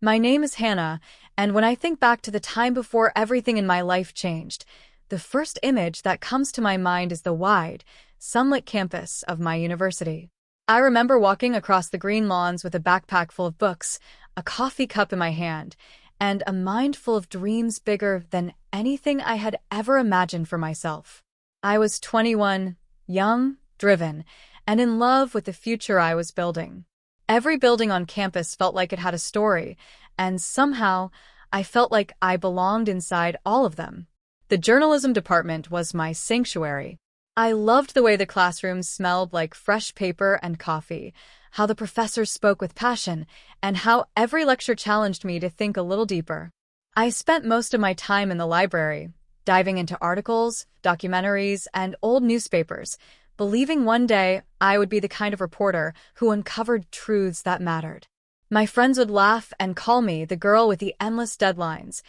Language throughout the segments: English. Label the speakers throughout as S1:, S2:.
S1: My name is Hannah, and when I think back to the time before everything in my life changed, the first image that comes to my mind is the wide, sunlit campus of my university. I remember walking across the green lawns with a backpack full of books, a coffee cup in my hand, and a mind full of dreams bigger than anything I had ever imagined for myself. I was 21, young, driven, and in love with the future I was building. Every building on campus felt like it had a story, and somehow I felt like I belonged inside all of them. The journalism department was my sanctuary. I loved the way the classrooms smelled like fresh paper and coffee, how the professors spoke with passion, and how every lecture challenged me to think a little deeper. I spent most of my time in the library, diving into articles, documentaries, and old newspapers, believing one day I would be the kind of reporter who uncovered truths that mattered. My friends would laugh and call me the girl with the endless deadlines,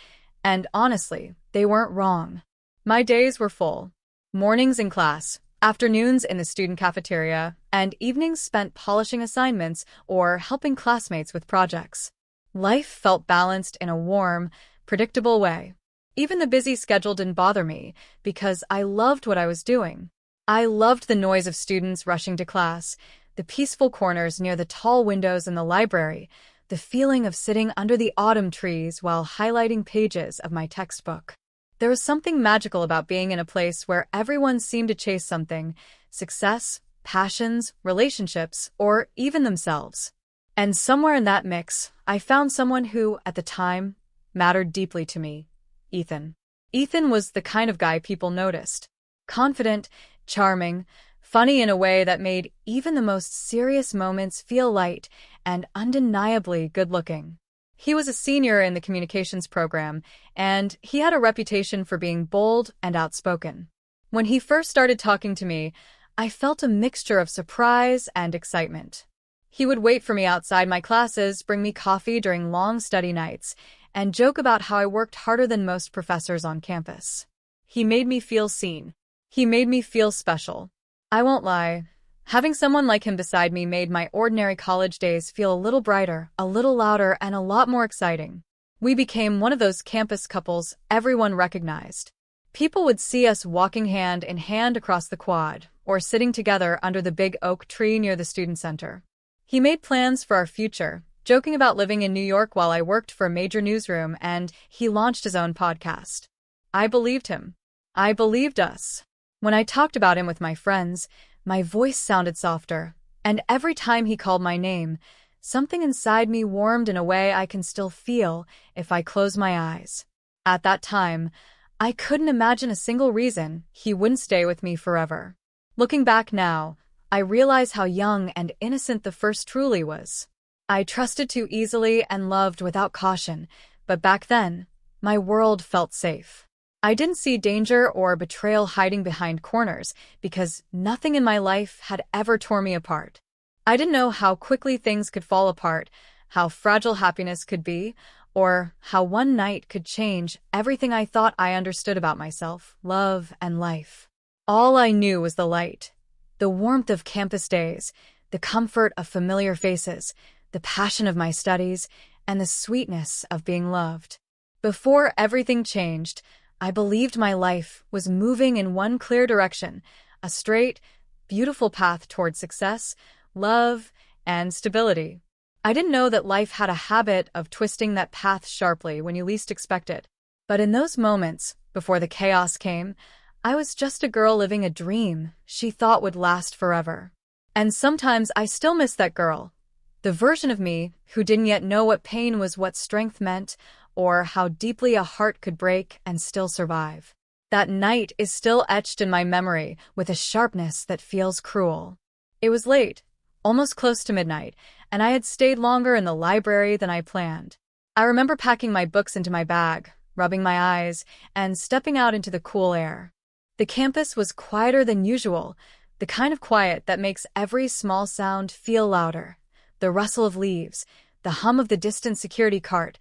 S1: and honestly, they weren't wrong. My days were full. Mornings in class, afternoons in the student cafeteria, and evenings spent polishing assignments or helping classmates with projects. Life felt balanced in a warm, predictable way. Even the busy schedule didn't bother me because I loved what I was doing. I loved the noise of students rushing to class, the peaceful corners near the tall windows in the library, the feeling of sitting under the autumn trees while highlighting pages of my textbook. There was something magical about being in a place where everyone seemed to chase something: success, passions, relationships, or even themselves. And somewhere in that mix, I found someone who, at the time, mattered deeply to me: Ethan. Ethan was the kind of guy people noticed. Confident, charming, funny in a way that made even the most serious moments feel light, and undeniably good-looking. He was a senior in the communications program, and he had a reputation for being bold and outspoken. When he first started talking to me, I felt a mixture of surprise and excitement. He would wait for me outside my classes, bring me coffee during long study nights, and joke about how I worked harder than most professors on campus. He made me feel seen. He made me feel special. I won't lie. Having someone like him beside me made my ordinary college days feel a little brighter, a little louder, and a lot more exciting. We became one of those campus couples everyone recognized. People would see us walking hand in hand across the quad, or sitting together under the big oak tree near the student center. He made plans for our future, joking about living in New York while I worked for a major newsroom, and he launched his own podcast. I believed him. I believed us. When I talked about him with my friends, my voice sounded softer, and every time he called my name, something inside me warmed in a way I can still feel if I close my eyes. At that time, I couldn't imagine a single reason he wouldn't stay with me forever. Looking back now, I realize how young and innocent the first truly was. I trusted too easily and loved without caution, but back then, my world felt safe. I didn't see danger or betrayal hiding behind corners because nothing in my life had ever torn me apart. I didn't know how quickly things could fall apart, how fragile happiness could be, or how one night could change everything I thought I understood about myself, love, and life. All I knew was the light, the warmth of campus days, the comfort of familiar faces, the passion of my studies, and the sweetness of being loved. Before everything changed, I believed my life was moving in one clear direction, a straight, beautiful path toward success, love, and stability. I didn't know that life had a habit of twisting that path sharply when you least expect it. But in those moments, before the chaos came, I was just a girl living a dream she thought would last forever. And sometimes I still miss that girl, the version of me who didn't yet know what pain was, what strength meant, or how deeply a heart could break and still survive. That night is still etched in my memory with a sharpness that feels cruel. It was late, almost close to midnight, and I had stayed longer in the library than I planned. I remember packing my books into my bag, rubbing my eyes, and stepping out into the cool air. The campus was quieter than usual, the kind of quiet that makes every small sound feel louder. The rustle of leaves, the hum of the distant security cart,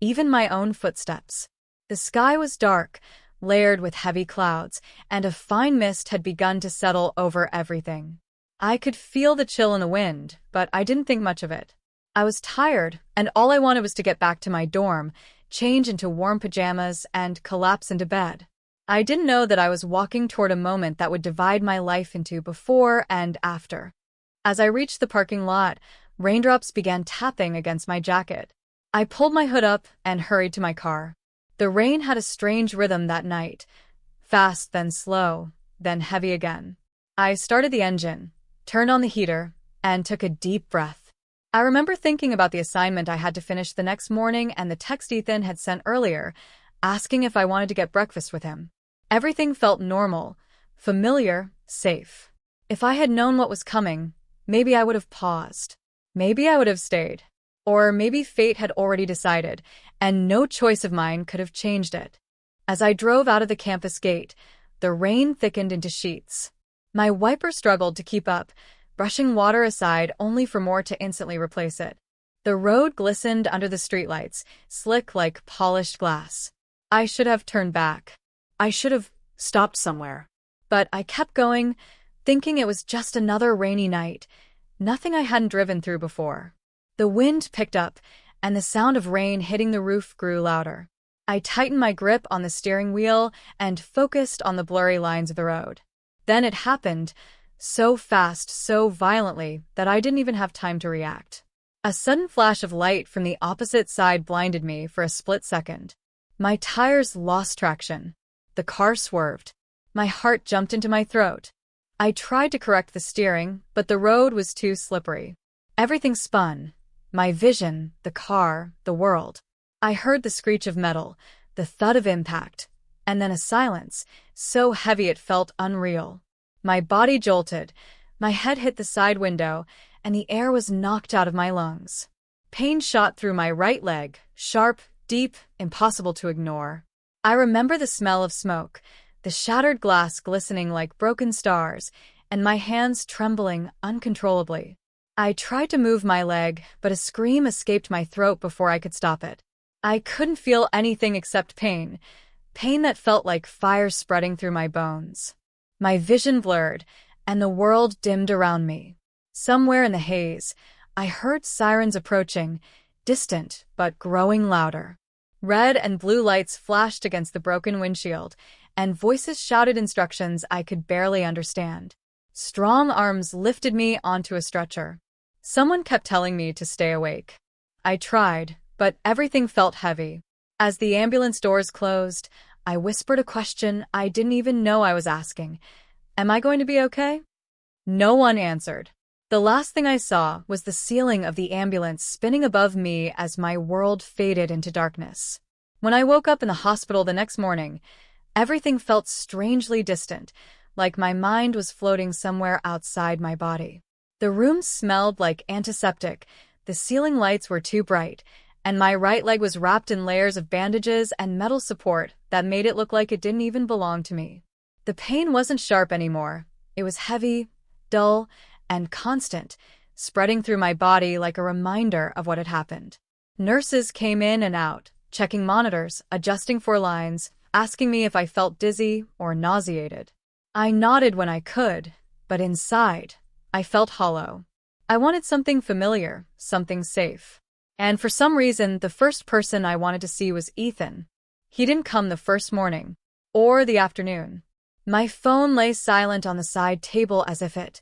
S1: even my own footsteps. The sky was dark, layered with heavy clouds, and a fine mist had begun to settle over everything. I could feel the chill in the wind, but I didn't think much of it. I was tired, and all I wanted was to get back to my dorm, change into warm pajamas, and collapse into bed. I didn't know that I was walking toward a moment that would divide my life into before and after. As I reached the parking lot, raindrops began tapping against my jacket. I pulled my hood up and hurried to my car. The rain had a strange rhythm that night, fast, then slow, then heavy again. I started the engine, turned on the heater, and took a deep breath. I remember thinking about the assignment I had to finish the next morning and the text Ethan had sent earlier, asking if I wanted to get breakfast with him. Everything felt normal, familiar, safe. If I had known what was coming, maybe I would have paused. Maybe I would have stayed. Or maybe fate had already decided, and no choice of mine could have changed it. As I drove out of the campus gate, the rain thickened into sheets. My wiper struggled to keep up, brushing water aside only for more to instantly replace it. The road glistened under the streetlights, slick like polished glass. I should have turned back. I should have stopped somewhere. But I kept going, thinking it was just another rainy night, nothing I hadn't driven through before. The wind picked up, and the sound of rain hitting the roof grew louder. I tightened my grip on the steering wheel and focused on the blurry lines of the road. Then it happened, so fast, so violently, that I didn't even have time to react. A sudden flash of light from the opposite side blinded me for a split second. My tires lost traction. The car swerved. My heart jumped into my throat. I tried to correct the steering, but the road was too slippery. Everything spun. My vision, the car, the world. I heard the screech of metal, the thud of impact, and then a silence, so heavy it felt unreal. My body jolted, my head hit the side window, and the air was knocked out of my lungs. Pain shot through my right leg, sharp, deep, impossible to ignore. I remember the smell of smoke, the shattered glass glistening like broken stars, and my hands trembling uncontrollably. I tried to move my leg, but a scream escaped my throat before I could stop it. I couldn't feel anything except pain, pain that felt like fire spreading through my bones. My vision blurred, and the world dimmed around me. Somewhere in the haze, I heard sirens approaching, distant but growing louder. Red and blue lights flashed against the broken windshield, and voices shouted instructions I could barely understand. Strong arms lifted me onto a stretcher. Someone kept telling me to stay awake. I tried, but everything felt heavy. As the ambulance doors closed, I whispered a question I didn't even know I was asking. Am I going to be okay? No one answered. The last thing I saw was the ceiling of the ambulance spinning above me as my world faded into darkness. When I woke up in the hospital the next morning, everything felt strangely distant, like my mind was floating somewhere outside my body. The room smelled like antiseptic, the ceiling lights were too bright, and my right leg was wrapped in layers of bandages and metal support that made it look like it didn't even belong to me. The pain wasn't sharp anymore. It was heavy, dull, and constant, spreading through my body like a reminder of what had happened. Nurses came in and out, checking monitors, adjusting for lines, asking me if I felt dizzy or nauseated. I nodded when I could, but inside, I felt hollow. I wanted something familiar, something safe. And for some reason, the first person I wanted to see was Ethan. He didn't come the first morning, or the afternoon. My phone lay silent on the side table as if it,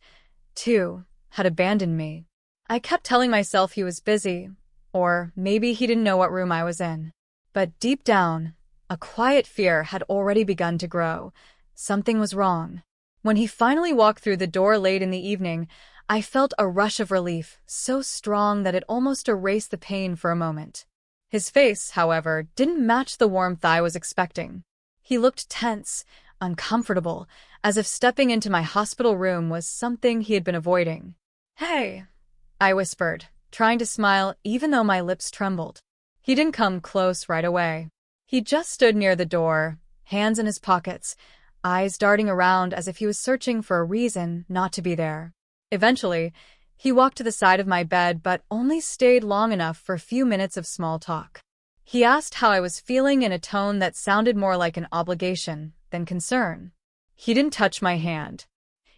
S1: too, had abandoned me. I kept telling myself he was busy, or maybe he didn't know what room I was in. But deep down, a quiet fear had already begun to grow. Something was wrong. When he finally walked through the door late in the evening, I felt a rush of relief, so strong that it almost erased the pain for a moment. His face, however, didn't match the warmth I was expecting. He looked tense, uncomfortable, as if stepping into my hospital room was something he had been avoiding. "Hey," I whispered, trying to smile even though my lips trembled. He didn't come close right away. He just stood near the door, hands in his pockets, eyes darting around as if he was searching for a reason not to be there. Eventually, he walked to the side of my bed but only stayed long enough for a few minutes of small talk. He asked how I was feeling in a tone that sounded more like an obligation than concern. He didn't touch my hand.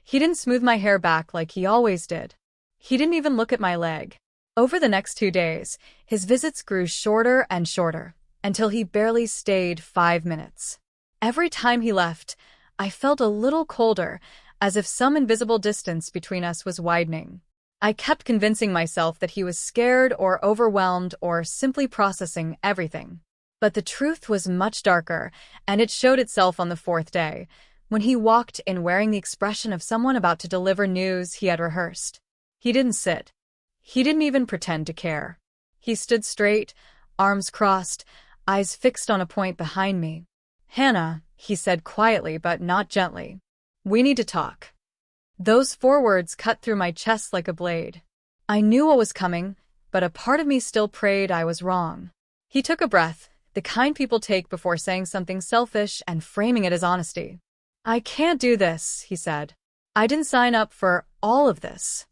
S1: He didn't smooth my hair back like he always did. He didn't even look at my leg. Over the next 2 days, his visits grew shorter and shorter, until he barely stayed 5 minutes. Every time he left, I felt a little colder, as if some invisible distance between us was widening. I kept convincing myself that he was scared or overwhelmed or simply processing everything. But the truth was much darker, and it showed itself on the fourth day, when he walked in wearing the expression of someone about to deliver news he had rehearsed. He didn't sit. He didn't even pretend to care. He stood straight, arms crossed, eyes fixed on a point behind me. "Hannah," he said quietly but not gently. "We need to talk." Those 4 words cut through my chest like a blade. I knew what was coming, but a part of me still prayed I was wrong. He took a breath, the kind people take before saying something selfish and framing it as honesty. "I can't do this," he said. "I didn't sign up for all of this."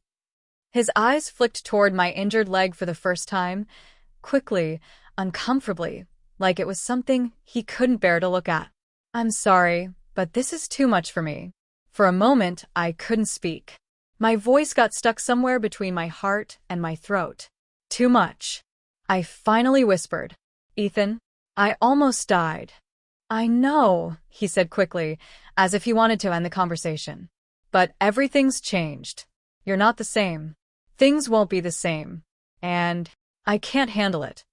S1: His eyes flicked toward my injured leg for the first time, quickly, uncomfortably, like it was something he couldn't bear to look at. "I'm sorry, but this is too much for me." For a moment, I couldn't speak. My voice got stuck somewhere between my heart and my throat. "Too much." I finally whispered. "Ethan, I almost died." "I know," he said quickly, as if he wanted to end the conversation. "But everything's changed. You're not the same. Things won't be the same. And I can't handle it."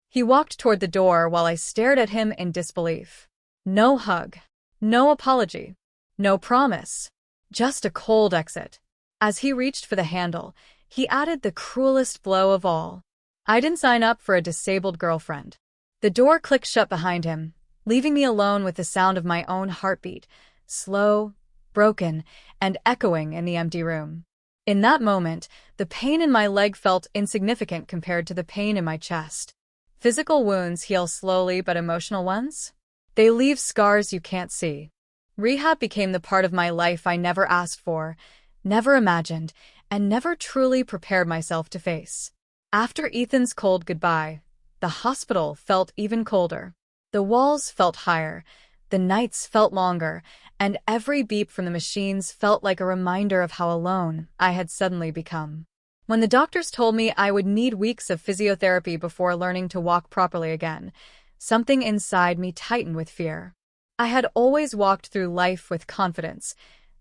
S1: He walked toward the door while I stared at him in disbelief. No hug. No apology. No promise. Just a cold exit. As he reached for the handle, he added the cruelest blow of all. "I didn't sign up for a disabled girlfriend." The door clicked shut behind him, leaving me alone with the sound of my own heartbeat, slow, broken, and echoing in the empty room. In that moment, the pain in my leg felt insignificant compared to the pain in my chest. Physical wounds heal slowly, but emotional ones? They leave scars you can't see. Rehab became the part of my life I never asked for, never imagined, and never truly prepared myself to face. After Ethan's cold goodbye, the hospital felt even colder. The walls felt higher, the nights felt longer, and every beep from the machines felt like a reminder of how alone I had suddenly become. When the doctors told me I would need weeks of physiotherapy before learning to walk properly again, something inside me tightened with fear. I had always walked through life with confidence,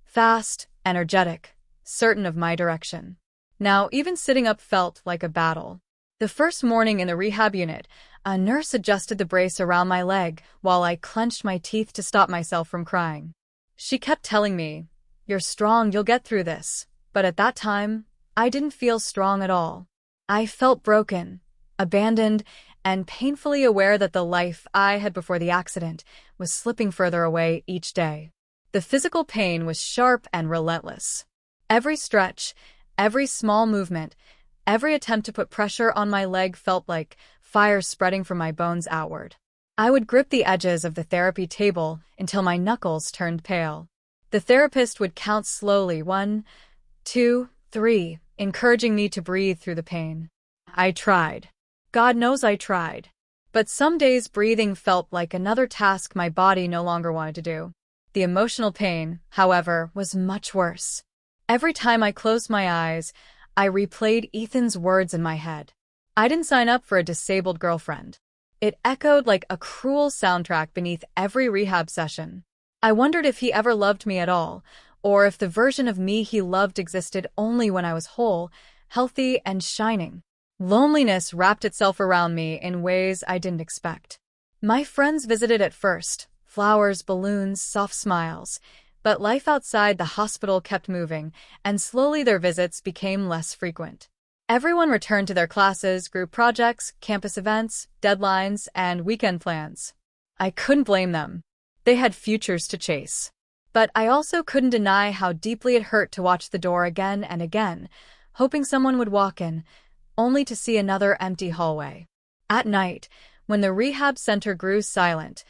S1: fast, energetic, certain of my direction. Now, even sitting up felt like a battle. The first morning in the rehab unit, a nurse adjusted the brace around my leg while I clenched my teeth to stop myself from crying. She kept telling me, "You're strong, you'll get through this." But at that time, I didn't feel strong at all. I felt broken, abandoned, and painfully aware that the life I had before the accident was slipping further away each day. The physical pain was sharp and relentless. Every stretch, every small movement, every attempt to put pressure on my leg felt like fire spreading from my bones outward. I would grip the edges of the therapy table until my knuckles turned pale. The therapist would count slowly, 1, 2, 3, encouraging me to breathe through the pain. I tried. God knows I tried. But some days breathing felt like another task my body no longer wanted to do. The emotional pain, however, was much worse. Every time I closed my eyes, I replayed Ethan's words in my head. "I didn't sign up for a disabled girlfriend." It echoed like a cruel soundtrack beneath every rehab session. I wondered if he ever loved me at all, or if the version of me he loved existed only when I was whole, healthy, and shining. Loneliness wrapped itself around me in ways I didn't expect. My friends visited at first, flowers, balloons, soft smiles. But life outside the hospital kept moving, and slowly their visits became less frequent. Everyone returned to their classes, group projects, campus events, deadlines, and weekend plans. I couldn't blame them. They had futures to chase. But I also couldn't deny how deeply it hurt to watch the door again and again, hoping someone would walk in, only to see another empty hallway. At night, when the rehab center grew silent,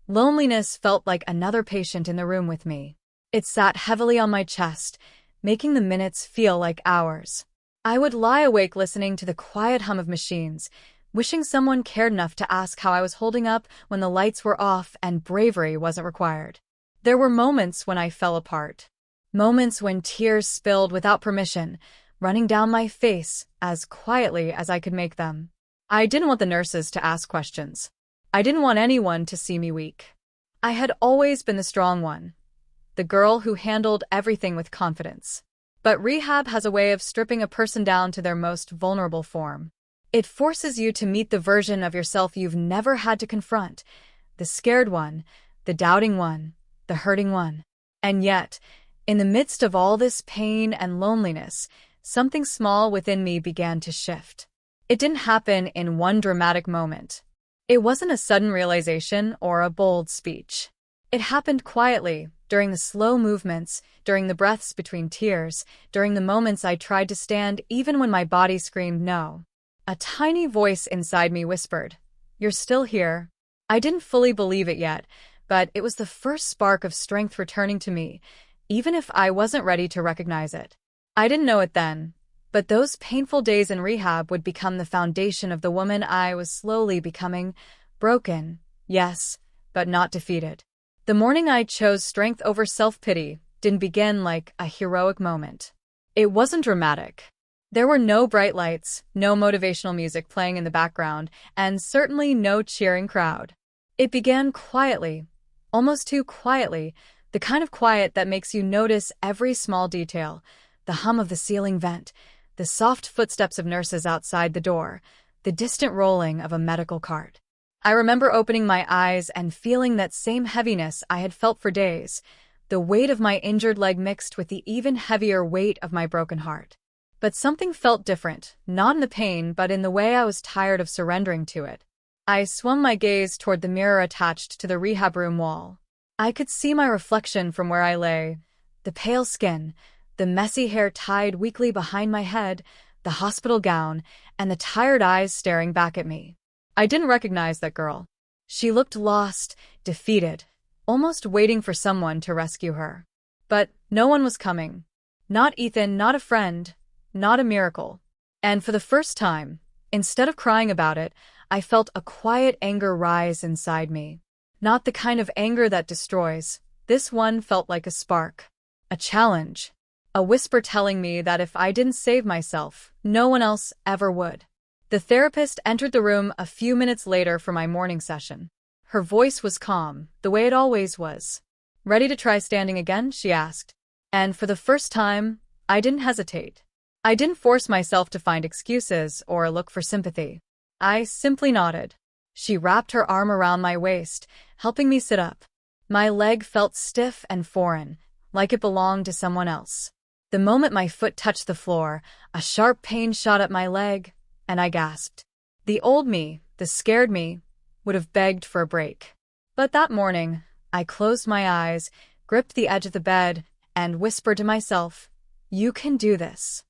S1: loneliness felt like another patient in the room with me. It sat heavily on my chest, making the minutes feel like hours. I would lie awake listening to the quiet hum of machines, wishing someone cared enough to ask how I was holding up when the lights were off and bravery wasn't required. There were moments when I fell apart. Moments when tears spilled without permission, running down my face as quietly as I could make them. I didn't want the nurses to ask questions. I didn't want anyone to see me weak. I had always been the strong one, the girl who handled everything with confidence. But rehab has a way of stripping a person down to their most vulnerable form. It forces you to meet the version of yourself you've never had to confront, the scared one, the doubting one, the hurting one. And yet, in the midst of all this pain and loneliness, something small within me began to shift. It didn't happen in one dramatic moment. It wasn't a sudden realization or a bold speech. It happened quietly, during the slow movements, during the breaths between tears, during the moments I tried to stand even when my body screamed no. A tiny voice inside me whispered, "You're still here." I didn't fully believe it yet, but it was the first spark of strength returning to me, even if I wasn't ready to recognize it. I didn't know it then, but those painful days in rehab would become the foundation of the woman I was slowly becoming. Broken, yes, but not defeated. The morning I chose strength over self-pity didn't begin like a heroic moment. It wasn't dramatic. There were no bright lights, no motivational music playing in the background, and certainly no cheering crowd. It began quietly, almost too quietly, the kind of quiet that makes you notice every small detail, the hum of the ceiling vent, the soft footsteps of nurses outside the door, the distant rolling of a medical cart. I remember opening my eyes and feeling that same heaviness I had felt for days, the weight of my injured leg mixed with the even heavier weight of my broken heart. But something felt different, not in the pain but in the way I was tired of surrendering to it. I swung my gaze toward the mirror attached to the rehab room wall. I could see my reflection from where I lay, the pale skin, the messy hair tied weakly behind my head, the hospital gown, and the tired eyes staring back at me. I didn't recognize that girl. She looked lost, defeated, almost waiting for someone to rescue her. But no one was coming. Not Ethan, not a friend, not a miracle. And for the first time, instead of crying about it, I felt a quiet anger rise inside me. Not the kind of anger that destroys. This one felt like a spark, a challenge, a whisper telling me that if I didn't save myself, no one else ever would. The therapist entered the room a few minutes later for my morning session. Her voice was calm, the way it always was. "Ready to try standing again?" she asked. And for the first time, I didn't hesitate. I didn't force myself to find excuses or look for sympathy. I simply nodded. She wrapped her arm around my waist, helping me sit up. My leg felt stiff and foreign, like it belonged to someone else. The moment my foot touched the floor, a sharp pain shot up my leg, and I gasped. The old me, the scared me, would have begged for a break. But that morning, I closed my eyes, gripped the edge of the bed, and whispered to myself, "You can do this."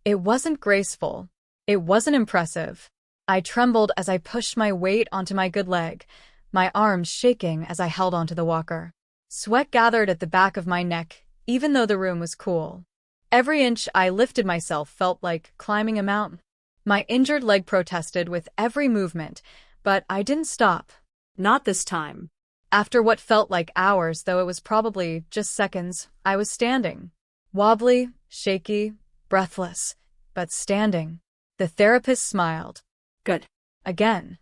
S1: It wasn't graceful. It wasn't impressive. I trembled as I pushed my weight onto my good leg, my arms shaking as I held onto the walker. Sweat gathered at the back of my neck, even though the room was cool. Every inch I lifted myself felt like climbing a mountain. My injured leg protested with every movement, but I didn't stop. Not this time. After what felt like hours, though it was probably just seconds, I was standing. Wobbly, shaky, breathless, but standing. The therapist smiled. "Good." Again.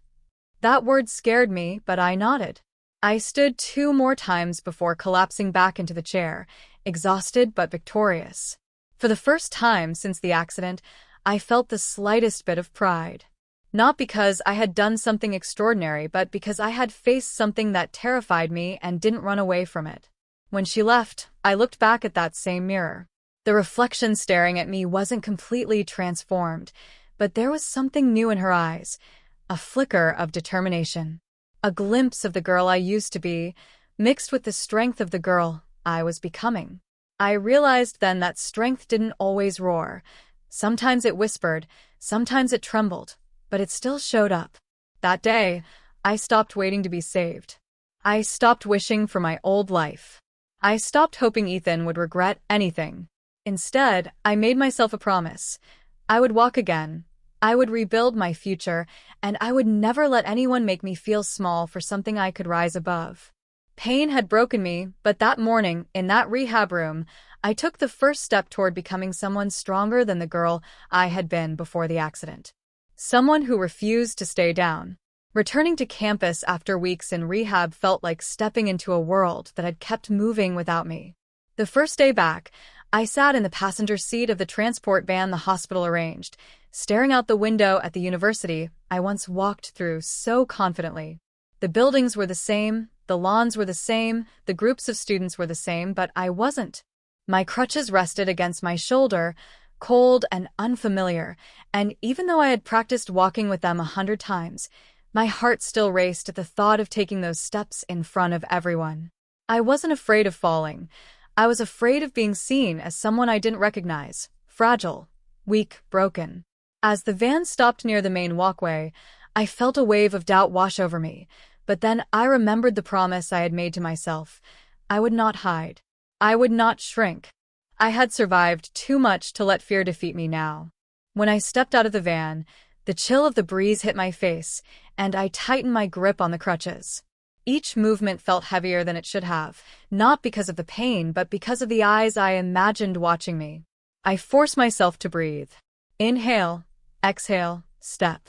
S1: That word scared me, but I nodded. I stood 2 more times before collapsing back into the chair, exhausted but victorious. For the first time since the accident, I felt the slightest bit of pride. Not because I had done something extraordinary, but because I had faced something that terrified me and didn't run away from it. When she left, I looked back at that same mirror. The reflection staring at me wasn't completely transformed, but there was something new in her eyes, a flicker of determination. A glimpse of the girl I used to be, mixed with the strength of the girl I was becoming. I realized then that strength didn't always roar. Sometimes it whispered, sometimes it trembled, but it still showed up. That day, I stopped waiting to be saved. I stopped wishing for my old life. I stopped hoping Ethan would regret anything. Instead, I made myself a promise. I would walk again. I would rebuild my future, and I would never let anyone make me feel small for something I could rise above. Pain had broken me, but that morning, in that rehab room, I took the first step toward becoming someone stronger than the girl I had been before the accident. Someone who refused to stay down. Returning to campus after weeks in rehab felt like stepping into a world that had kept moving without me. The first day back, I sat in the passenger seat of the transport van the hospital arranged, staring out the window at the university I once walked through so confidently. The buildings were the same, the lawns were the same, the groups of students were the same, but I wasn't. My crutches rested against my shoulder, cold and unfamiliar, and even though I had practiced walking with them 100 times, my heart still raced at the thought of taking those steps in front of everyone. I wasn't afraid of falling. I was afraid of being seen as someone I didn't recognize, fragile, weak, broken. As the van stopped near the main walkway, I felt a wave of doubt wash over me, but then I remembered the promise I had made to myself. I would not hide. I would not shrink. I had survived too much to let fear defeat me now. When I stepped out of the van, the chill of the breeze hit my face, and I tightened my grip on the crutches. Each movement felt heavier than it should have, not because of the pain, but because of the eyes I imagined watching me. I forced myself to breathe. Inhale, exhale, step.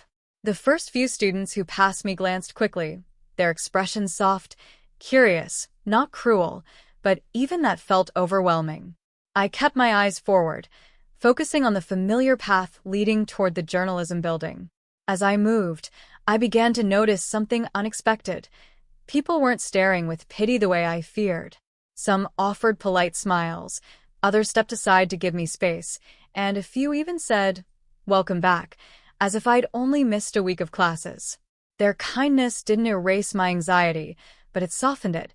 S1: The first few students who passed me glanced quickly, their expressions soft, curious, not cruel, but even that felt overwhelming. I kept my eyes forward, focusing on the familiar path leading toward the journalism building. As I moved, I began to notice something unexpected. People weren't staring with pity the way I feared. Some offered polite smiles, others stepped aside to give me space, and a few even said, "Welcome back," as if I'd only missed a week of classes. Their kindness didn't erase my anxiety, but it softened it,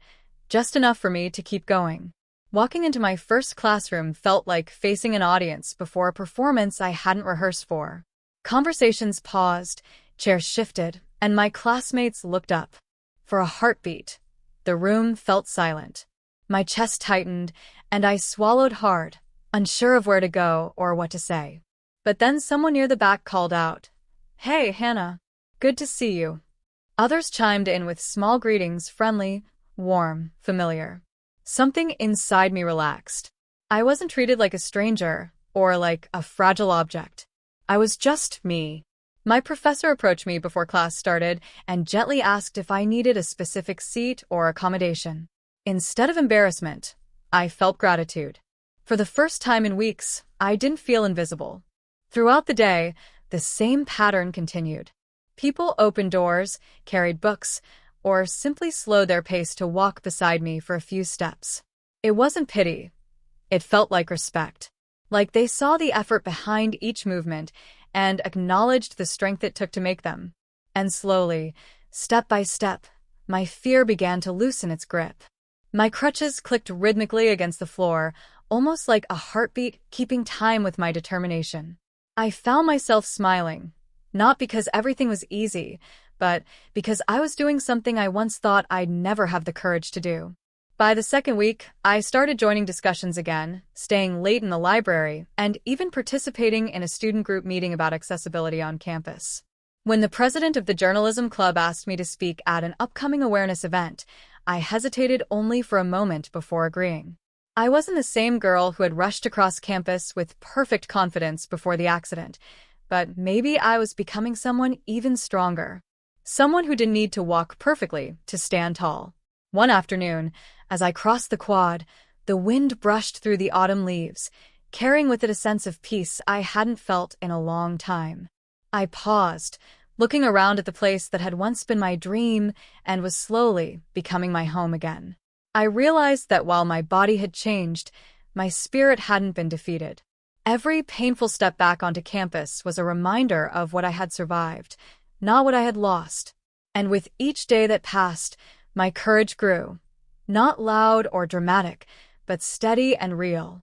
S1: just enough for me to keep going. Walking into my first classroom felt like facing an audience before a performance I hadn't rehearsed for. Conversations paused, chairs shifted, and my classmates looked up. For a heartbeat, the room felt silent. My chest tightened, and I swallowed hard, unsure of where to go or what to say. But then someone near the back called out, "Hey, Hannah. Good to see you." Others chimed in with small greetings, friendly, warm, familiar. Something inside me relaxed. I wasn't treated like a stranger or like a fragile object. I was just me. My professor approached me before class started and gently asked if I needed a specific seat or accommodation. Instead of embarrassment, I felt gratitude. For the first time in weeks, I didn't feel invisible. Throughout the day, the same pattern continued. People opened doors, carried books, or simply slowed their pace to walk beside me for a few steps. It wasn't pity. It felt like respect. Like they saw the effort behind each movement and acknowledged the strength it took to make them. And slowly, step by step, my fear began to loosen its grip. My crutches clicked rhythmically against the floor, almost like a heartbeat keeping time with my determination. I found myself smiling, not because everything was easy, but because I was doing something I once thought I'd never have the courage to do. By the second week, I started joining discussions again, staying late in the library, and even participating in a student group meeting about accessibility on campus. When the president of the journalism club asked me to speak at an upcoming awareness event, I hesitated only for a moment before agreeing. I wasn't the same girl who had rushed across campus with perfect confidence before the accident, but maybe I was becoming someone even stronger. Someone who didn't need to walk perfectly to stand tall. One afternoon, as I crossed the quad, the wind brushed through the autumn leaves, carrying with it a sense of peace I hadn't felt in a long time. I paused, looking around at the place that had once been my dream and was slowly becoming my home again. I realized that while my body had changed, my spirit hadn't been defeated. Every painful step back onto campus was a reminder of what I had survived, not what I had lost. And with each day that passed, my courage grew. Not loud or dramatic, but steady and real.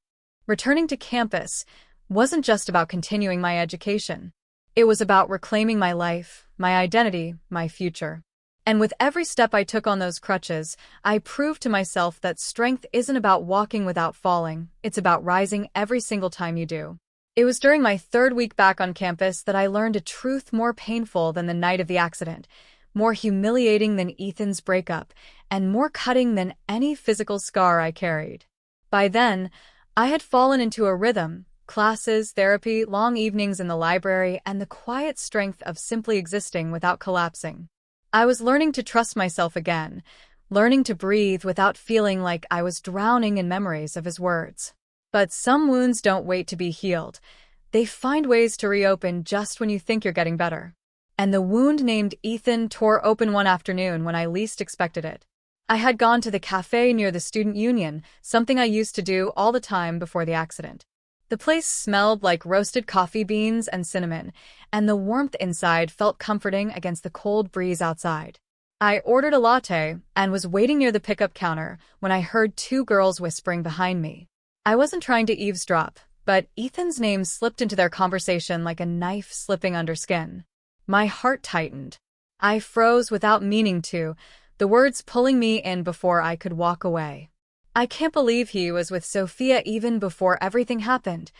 S1: Returning to campus wasn't just about continuing my education. It was about reclaiming my life, my identity, my future. And with every step I took on those crutches, I proved to myself that strength isn't about walking without falling, it's about rising every single time you do. It was during my third week back on campus that I learned a truth more painful than the night of the accident, more humiliating than Ethan's breakup, and more cutting than any physical scar I carried. By then, I had fallen into a rhythm: classes, therapy, long evenings in the library, and the quiet strength of simply existing without collapsing. I was learning to trust myself again, learning to breathe without feeling like I was drowning in memories of his words. But some wounds don't wait to be healed. They find ways to reopen just when you think you're getting better. And the wound named Ethan tore open one afternoon when I least expected it. I had gone to the cafe near the student union, something I used to do all the time before the accident. The place smelled like roasted coffee beans and cinnamon, and the warmth inside felt comforting against the cold breeze outside. I ordered a latte and was waiting near the pickup counter when I heard two girls whispering behind me. I wasn't trying to eavesdrop, but Ethan's name slipped into their conversation like a knife slipping under skin. My heart tightened. I froze without meaning to, the words pulling me in before I could walk away. "I can't believe he was with Sophia even before everything happened,"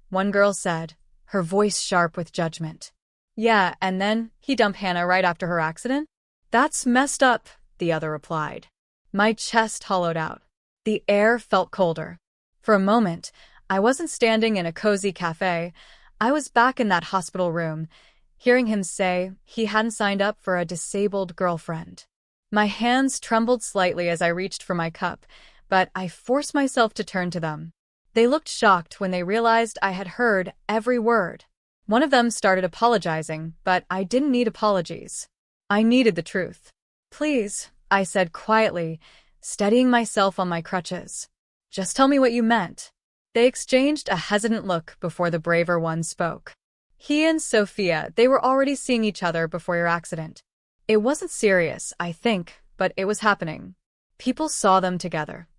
S1: one girl said, her voice sharp with judgment. "Yeah, and then he dumped Hannah right after her accident?" "That's messed up," the other replied. My chest hollowed out. The air felt colder. For a moment, I wasn't standing in a cozy cafe. I was back in that hospital room, hearing him say he hadn't signed up for a disabled girlfriend. My hands trembled slightly as I reached for my cup, but I forced myself to turn to them. They looked shocked when they realized I had heard every word. One of them started apologizing, but I didn't need apologies. I needed the truth. "Please," I said quietly, steadying myself on my crutches. "Just tell me what you meant." They exchanged a hesitant look before the braver one spoke. "He and Sophia, they were already seeing each other before your accident. It wasn't serious, I think, but it was happening. People saw them together."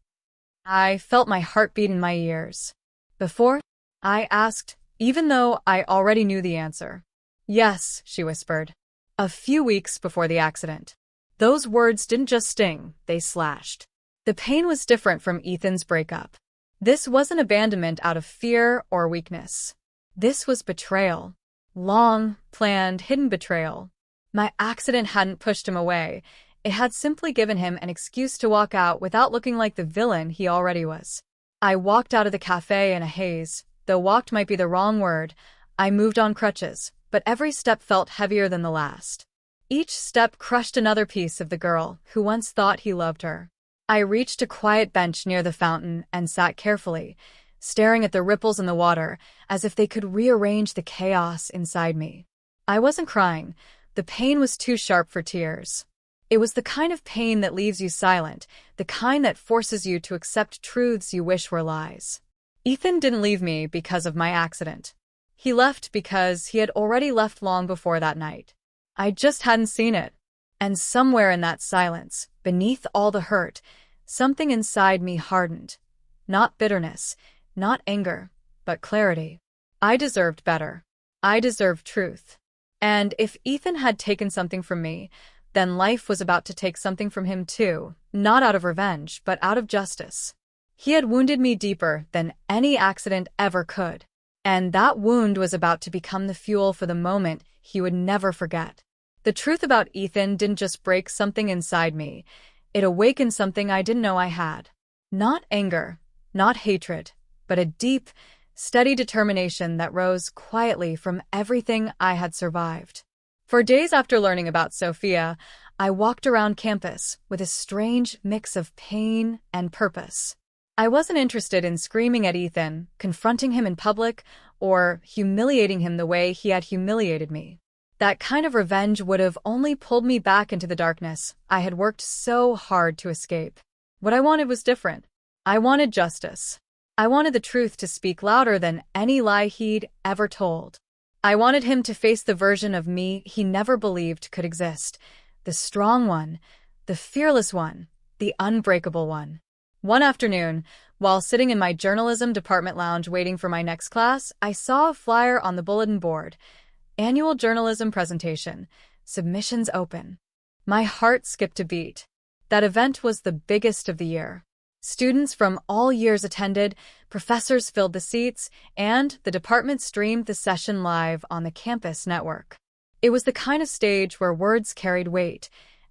S1: I felt my heartbeat in my ears. "Before?" I asked, even though I already knew the answer. "Yes," she whispered. "A few weeks before the accident." Those words didn't just sting, they slashed. The pain was different from Ethan's breakup. This wasn't abandonment out of fear or weakness. This was betrayal. Long, planned, hidden betrayal. My accident hadn't pushed him away. It had simply given him an excuse to walk out without looking like the villain he already was. I walked out of the cafe in a haze. Though walked might be the wrong word. I moved on crutches, but every step felt heavier than the last. Each step crushed another piece of the girl who once thought he loved her. I reached a quiet bench near the fountain and sat carefully, staring at the ripples in the water as if they could rearrange the chaos inside me. I wasn't crying. The pain was too sharp for tears. It was the kind of pain that leaves you silent, the kind that forces you to accept truths you wish were lies. Ethan didn't leave me because of my accident. He left because he had already left long before that night. I just hadn't seen it. And somewhere in that silence, beneath all the hurt, something inside me hardened. Not bitterness, not anger, but clarity. I deserved better. I deserved truth. And if Ethan had taken something from me, then life was about to take something from him too, not out of revenge, but out of justice. He had wounded me deeper than any accident ever could, and that wound was about to become the fuel for the moment he would never forget. The truth about Ethan didn't just break something inside me, it awakened something I didn't know I had. Not anger, not hatred, but a deep, steady determination that rose quietly from everything I had survived. For days after learning about Sophia, I walked around campus with a strange mix of pain and purpose. I wasn't interested in screaming at Ethan, confronting him in public, or humiliating him the way he had humiliated me. That kind of revenge would have only pulled me back into the darkness I had worked so hard to escape. What I wanted was different. I wanted justice. I wanted the truth to speak louder than any lie he'd ever told. I wanted him to face the version of me he never believed could exist. The strong one, the fearless one, the unbreakable one. One afternoon, while sitting in my journalism department lounge waiting for my next class, I saw a flyer on the bulletin board. Annual journalism presentation. Submissions open. My heart skipped a beat. That event was the biggest of the year. Students from all years attended, professors filled the seats, and the department streamed the session live on the campus network. It was the kind of stage where words carried weight,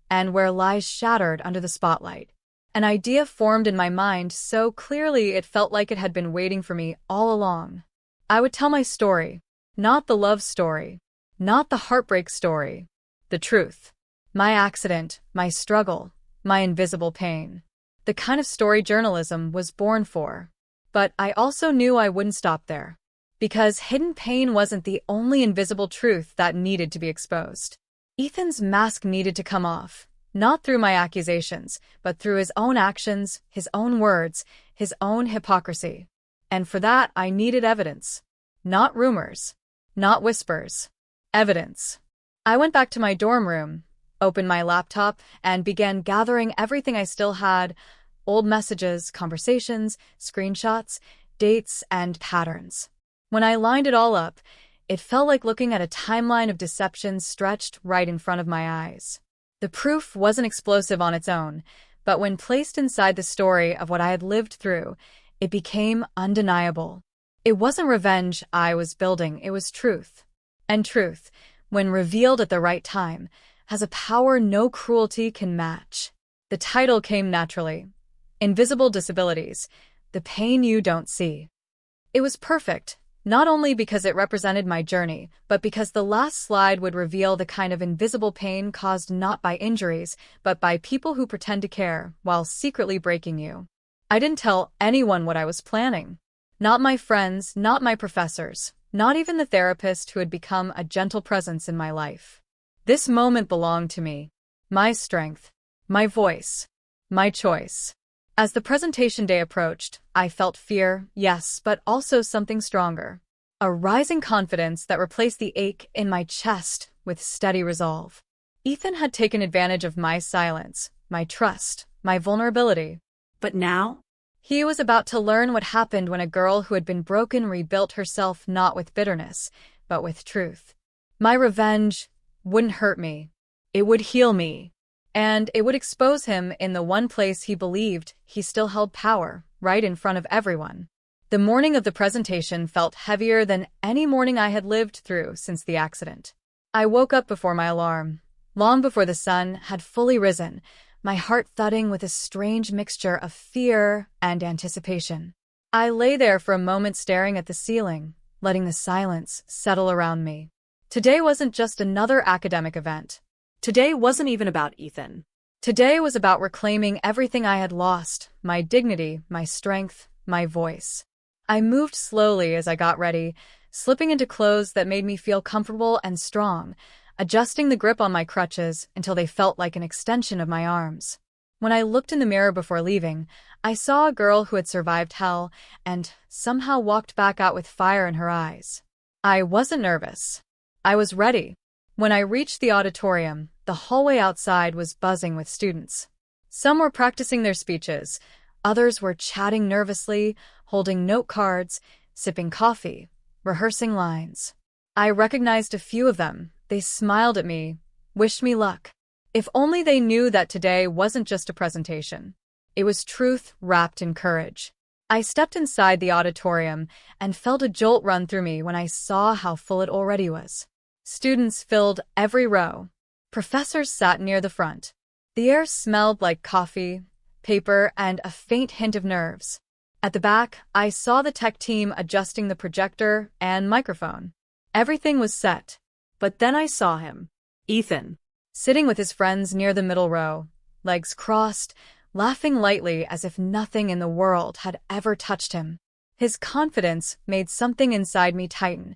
S1: and where lies shattered under the spotlight. An idea formed in my mind so clearly it felt like it had been waiting for me all along. I would tell my story, not the love story, not the heartbreak story, the truth. My accident, my struggle, my invisible pain. The kind of story journalism was born for. But I also knew I wouldn't stop there. Because hidden pain wasn't the only invisible truth that needed to be exposed. Ethan's mask needed to come off, not through my accusations, but through his own actions, his own words, his own hypocrisy. And for that, I needed evidence. Not rumors. Not whispers. Evidence. I went back to my dorm room, opened my laptop, and began gathering everything I still had: old messages, conversations, screenshots, dates, and patterns. When I lined it all up, it felt like looking at a timeline of deception stretched right in front of my eyes. The proof wasn't explosive on its own, but when placed inside the story of what I had lived through, it became undeniable. It wasn't revenge I was building, it was truth. And truth, when revealed at the right time, has a power no cruelty can match. The title came naturally. Invisible Disabilities, the pain you don't see. It was perfect. Not only because it represented my journey, but because the last slide would reveal the kind of invisible pain caused not by injuries, but by people who pretend to care, while secretly breaking you. I didn't tell anyone what I was planning. Not my friends, not my professors, not even the therapist who had become a gentle presence in my life. This moment belonged to me. My strength. My voice. My choice. As the presentation day approached, I felt fear, yes, but also something stronger. A rising confidence that replaced the ache in my chest with steady resolve. Ethan had taken advantage of my silence, my trust, my vulnerability.
S2: But now?
S1: He was about to learn what happened when a girl who had been broken rebuilt herself not with bitterness, but with truth. My revenge wouldn't hurt me. It would heal me. And it would expose him in the one place he believed he still held power, right in front of everyone. The morning of the presentation felt heavier than any morning I had lived through since the accident. I woke up before my alarm, long before the sun had fully risen, my heart thudding with a strange mixture of fear and anticipation. I lay there for a moment staring at the ceiling, letting the silence settle around me. Today wasn't just another academic event.
S2: Today wasn't even about Ethan.
S1: Today was about reclaiming everything I had lost: my dignity, my strength, my voice. I moved slowly as I got ready, slipping into clothes that made me feel comfortable and strong, adjusting the grip on my crutches until they felt like an extension of my arms. When I looked in the mirror before leaving, I saw a girl who had survived hell and somehow walked back out with fire in her eyes. I wasn't nervous. I was ready. When I reached the auditorium, the hallway outside was buzzing with students. Some were practicing their speeches. Others were chatting nervously, holding note cards, sipping coffee, rehearsing lines. I recognized a few of them. They smiled at me, wished me luck. If only they knew that today wasn't just a presentation. It was truth wrapped in courage. I stepped inside the auditorium and felt a jolt run through me when I saw how full it already was. Students filled every row. Professors sat near the front. The air smelled like coffee, paper, and a faint hint of nerves. At the back, I saw the tech team adjusting the projector and microphone. Everything was set. But then I saw him,
S2: Ethan,
S1: sitting with his friends near the middle row, legs crossed, laughing lightly as if nothing in the world had ever touched him. His confidence made something inside me tighten.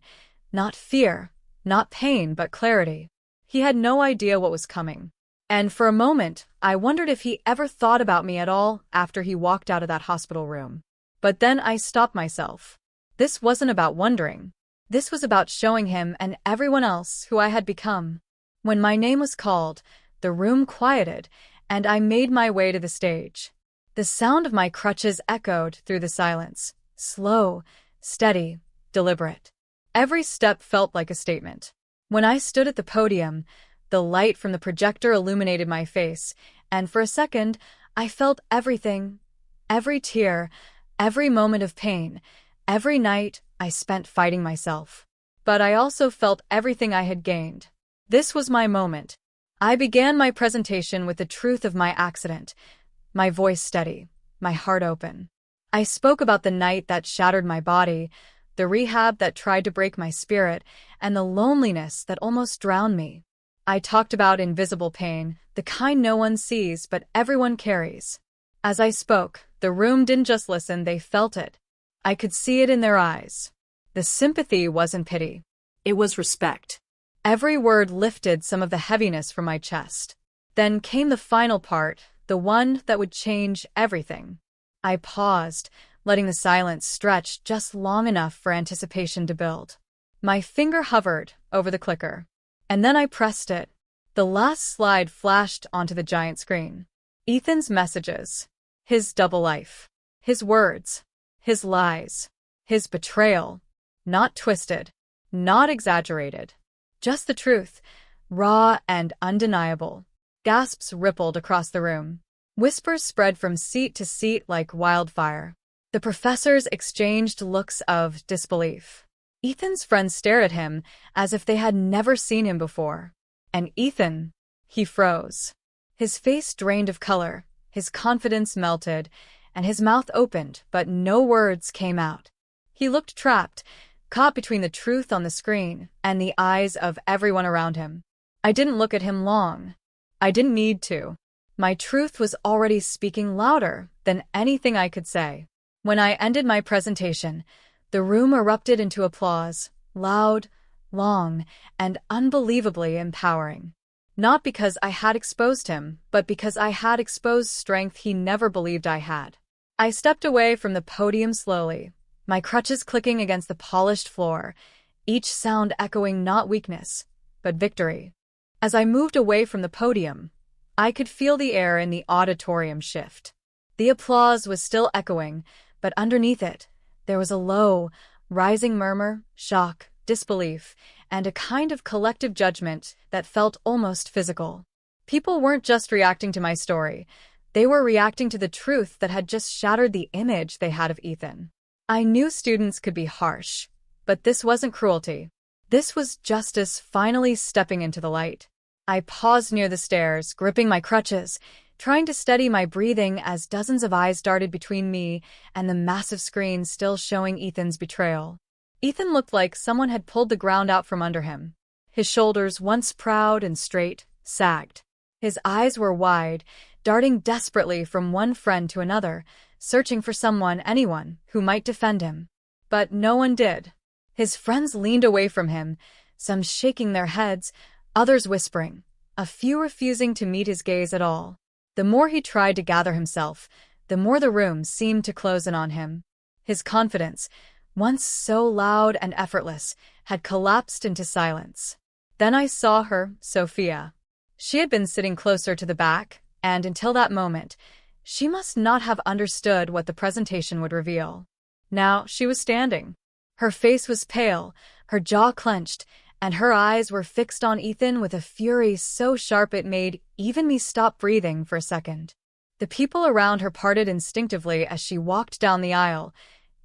S1: Not fear, not pain, but clarity. He had no idea what was coming. And for a moment, I wondered if he ever thought about me at all after he walked out of that hospital room. But then I stopped myself. This wasn't about wondering. This was about showing him and everyone else who I had become. When my name was called, the room quieted, and I made my way to the stage. The sound of my crutches echoed through the silence, slow, steady, deliberate. Every step felt like a statement. When I stood at the podium, the light from the projector illuminated my face, and for a second, I felt everything, every tear, every moment of pain, every night I spent fighting myself. But I also felt everything I had gained. This was my moment. I began my presentation with the truth of my accident, my voice steady, my heart open. I spoke about the night that shattered my body, the rehab that tried to break my spirit, and the loneliness that almost drowned me. I talked about invisible pain, the kind no one sees but everyone carries. As I spoke, the room didn't just listen, they felt it. I could see it in their eyes. The sympathy wasn't pity.
S2: It was respect.
S1: Every word lifted some of the heaviness from my chest. Then came the final part, the one that would change everything. I paused, letting the silence stretch just long enough for anticipation to build. My finger hovered over the clicker, and then I pressed it. The last slide flashed onto the giant screen. Ethan's messages. His double life. His words. His lies. His betrayal. Not twisted. Not exaggerated. Just the truth, raw and undeniable. Gasps rippled across the room. Whispers spread from seat to seat like wildfire. The professors exchanged looks of disbelief. Ethan's friends stared at him as if they had never seen him before. And Ethan, he froze. His face drained of color, his confidence melted, and his mouth opened, but no words came out. He looked trapped, caught between the truth on the screen and the eyes of everyone around him. I didn't look at him long. I didn't need to. My truth was already speaking louder than anything I could say. When I ended my presentation, the room erupted into applause, loud, long, and unbelievably empowering. Not because I had exposed him, but because I had exposed strength he never believed I had. I stepped away from the podium slowly, my crutches clicking against the polished floor, each sound echoing not weakness, but victory. As I moved away from the podium, I could feel the air in the auditorium shift. The applause was still echoing, but underneath it, there was a low, rising murmur, shock, disbelief, and a kind of collective judgment that felt almost physical. People weren't just reacting to my story. They were reacting to the truth that had just shattered the image they had of Ethan. I knew students could be harsh, but this wasn't cruelty. This was justice finally stepping into the light. I paused near the stairs, gripping my crutches, trying to steady my breathing as dozens of eyes darted between me and the massive screen still showing Ethan's betrayal. Ethan looked like someone had pulled the ground out from under him. His shoulders, once proud and straight, sagged. His eyes were wide, darting desperately from one friend to another, searching for someone, anyone, who might defend him. But no one did. His friends leaned away from him, some shaking their heads, others whispering, a few refusing to meet his gaze at all. The more he tried to gather himself, the more the room seemed to close in on him. His confidence, once so loud and effortless, had collapsed into silence. Then I saw her, Sophia. She had been sitting closer to the back, and until that moment, she must not have understood what the presentation would reveal. Now she was standing. Her face was pale, her jaw clenched, and her eyes were fixed on Ethan with a fury so sharp it made even me stop breathing for a second. The people around her parted instinctively as she walked down the aisle,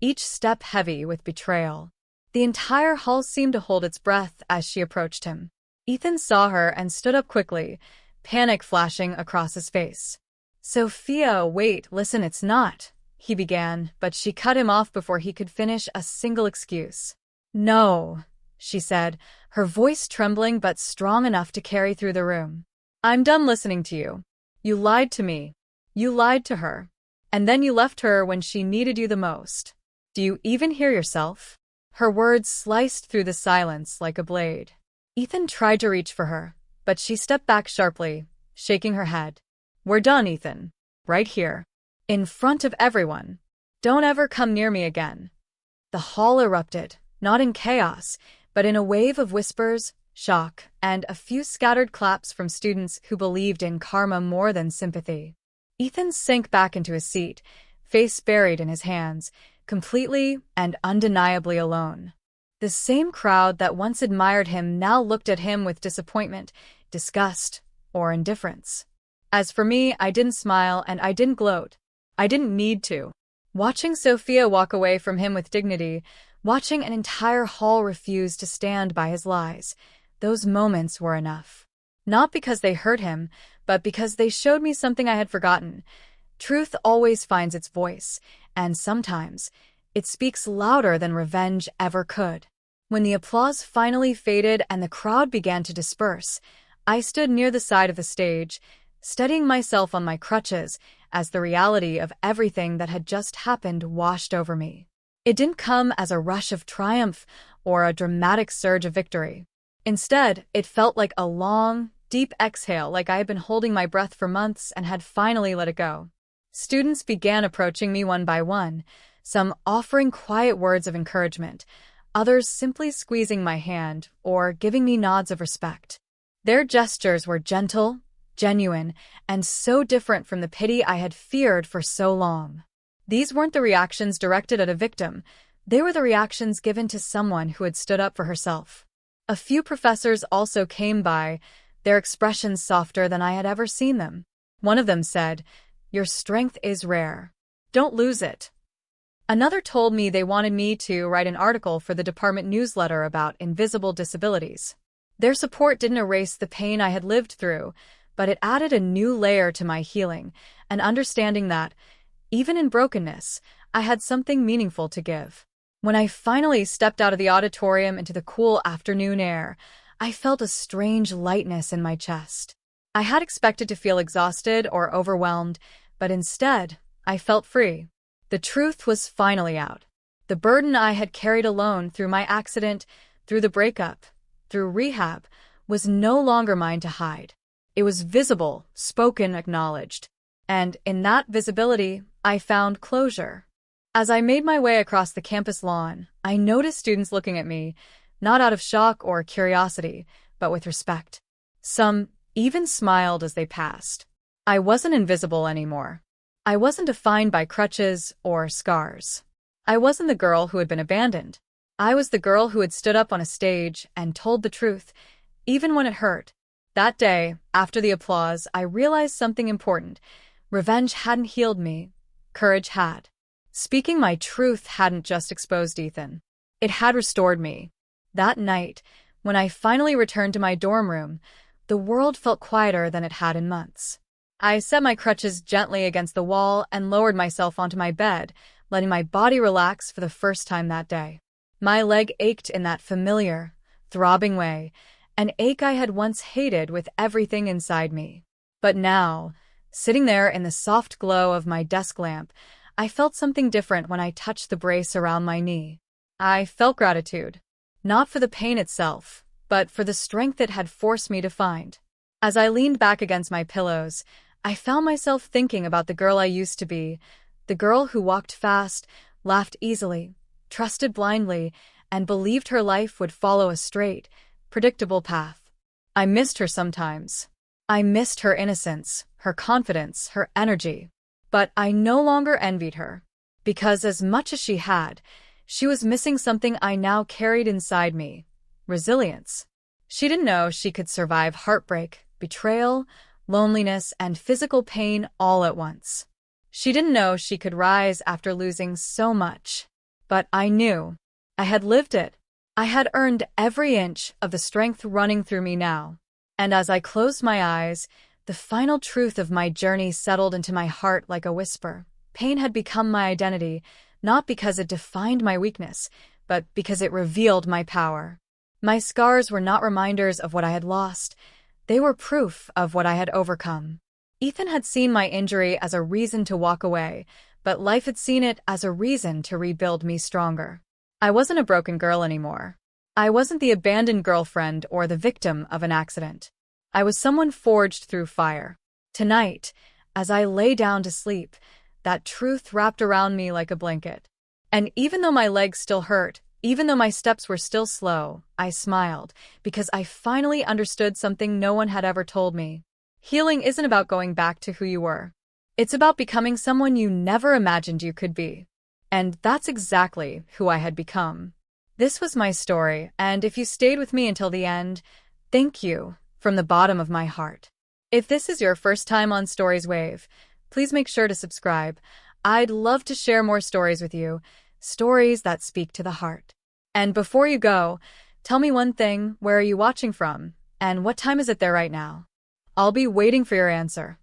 S1: each step heavy with betrayal. The entire hall seemed to hold its breath as she approached him. Ethan saw her and stood up quickly, panic flashing across his face. "Sophia, wait, listen, it's not," he began, but she cut him off before he could finish a single excuse. "No," she said, her voice trembling but strong enough to carry through the room. "I'm done listening to you. You lied to me. You lied to her. And then you left her when she needed you the most. Do you even hear yourself?" Her words sliced through the silence like a blade. Ethan tried to reach for her, but she stepped back sharply, shaking her head. "We're done, Ethan. Right here. In front of everyone. Don't ever come near me again." The hall erupted, not in chaos, but in a wave of whispers, shock, and a few scattered claps from students who believed in karma more than sympathy. Ethan sank back into his seat, face buried in his hands, completely and undeniably alone. The same crowd that once admired him now looked at him with disappointment, disgust, or indifference. As for me, I didn't smile and I didn't gloat. I didn't need to. Watching Sophia walk away from him with dignity, watching an entire hall refuse to stand by his lies, those moments were enough. Not because they hurt him, but because they showed me something I had forgotten. Truth always finds its voice, and sometimes it speaks louder than revenge ever could. When the applause finally faded and the crowd began to disperse, I stood near the side of the stage, steadying myself on my crutches as the reality of everything that had just happened washed over me. It didn't come as a rush of triumph or a dramatic surge of victory. Instead, it felt like a long, deep exhale, like I had been holding my breath for months and had finally let it go. Students began approaching me one by one, some offering quiet words of encouragement, others simply squeezing my hand or giving me nods of respect. Their gestures were gentle, genuine, and so different from the pity I had feared for so long. These weren't the reactions directed at a victim, they were the reactions given to someone who had stood up for herself. A few professors also came by, their expressions softer than I had ever seen them. One of them said, "Your strength is rare. Don't lose it." Another told me they wanted me to write an article for the department newsletter about invisible disabilities. Their support didn't erase the pain I had lived through, but it added a new layer to my healing, an understanding that, even in brokenness, I had something meaningful to give. When I finally stepped out of the auditorium into the cool afternoon air, I felt a strange lightness in my chest. I had expected to feel exhausted or overwhelmed, but instead, I felt free. The truth was finally out. The burden I had carried alone through my accident, through the breakup, through rehab, was no longer mine to hide. It was visible, spoken, acknowledged. And in that visibility, I found closure. As I made my way across the campus lawn, I noticed students looking at me, not out of shock or curiosity, but with respect. Some even smiled as they passed. I wasn't invisible anymore. I wasn't defined by crutches or scars. I wasn't the girl who had been abandoned. I was the girl who had stood up on a stage and told the truth, even when it hurt. That day, after the applause, I realized something important. Revenge hadn't healed me. Courage had. Speaking my truth hadn't just exposed Ethan. It had restored me. That night, when I finally returned to my dorm room, the world felt quieter than it had in months. I set my crutches gently against the wall and lowered myself onto my bed, letting my body relax for the first time that day. My leg ached in that familiar, throbbing way, an ache I had once hated with everything inside me. But now, sitting there in the soft glow of my desk lamp, I felt something different when I touched the brace around my knee. I felt gratitude, not for the pain itself, but for the strength it had forced me to find. As I leaned back against my pillows, I found myself thinking about the girl I used to be, the girl who walked fast, laughed easily, trusted blindly, and believed her life would follow a straight, predictable path. I missed her sometimes. I missed her innocence, her confidence, her energy. But I no longer envied her, because as much as she had, she was missing something I now carried inside me: resilience. She didn't know she could survive heartbreak, betrayal, loneliness, and physical pain all at once. She didn't know she could rise after losing so much. But I knew. I had lived it. I had earned every inch of the strength running through me now. And as I closed my eyes, the final truth of my journey settled into my heart like a whisper. Pain had become my identity, not because it defined my weakness, but because it revealed my power. My scars were not reminders of what I had lost. They were proof of what I had overcome. Ethan had seen my injury as a reason to walk away, but life had seen it as a reason to rebuild me stronger. I wasn't a broken girl anymore. I wasn't the abandoned girlfriend or the victim of an accident. I was someone forged through fire. Tonight, as I lay down to sleep, that truth wrapped around me like a blanket. And even though my legs still hurt, even though my steps were still slow, I smiled, because I finally understood something no one had ever told me. Healing isn't about going back to who you were. It's about becoming someone you never imagined you could be. And that's exactly who I had become. This was my story, and if you stayed with me until the end, thank you from the bottom of my heart. If this is your first time on Stories Wave, please make sure to subscribe. I'd love to share more stories with you, stories that speak to the heart. And before you go, tell me one thing: where are you watching from? And what time is it there right now? I'll be waiting for your answer.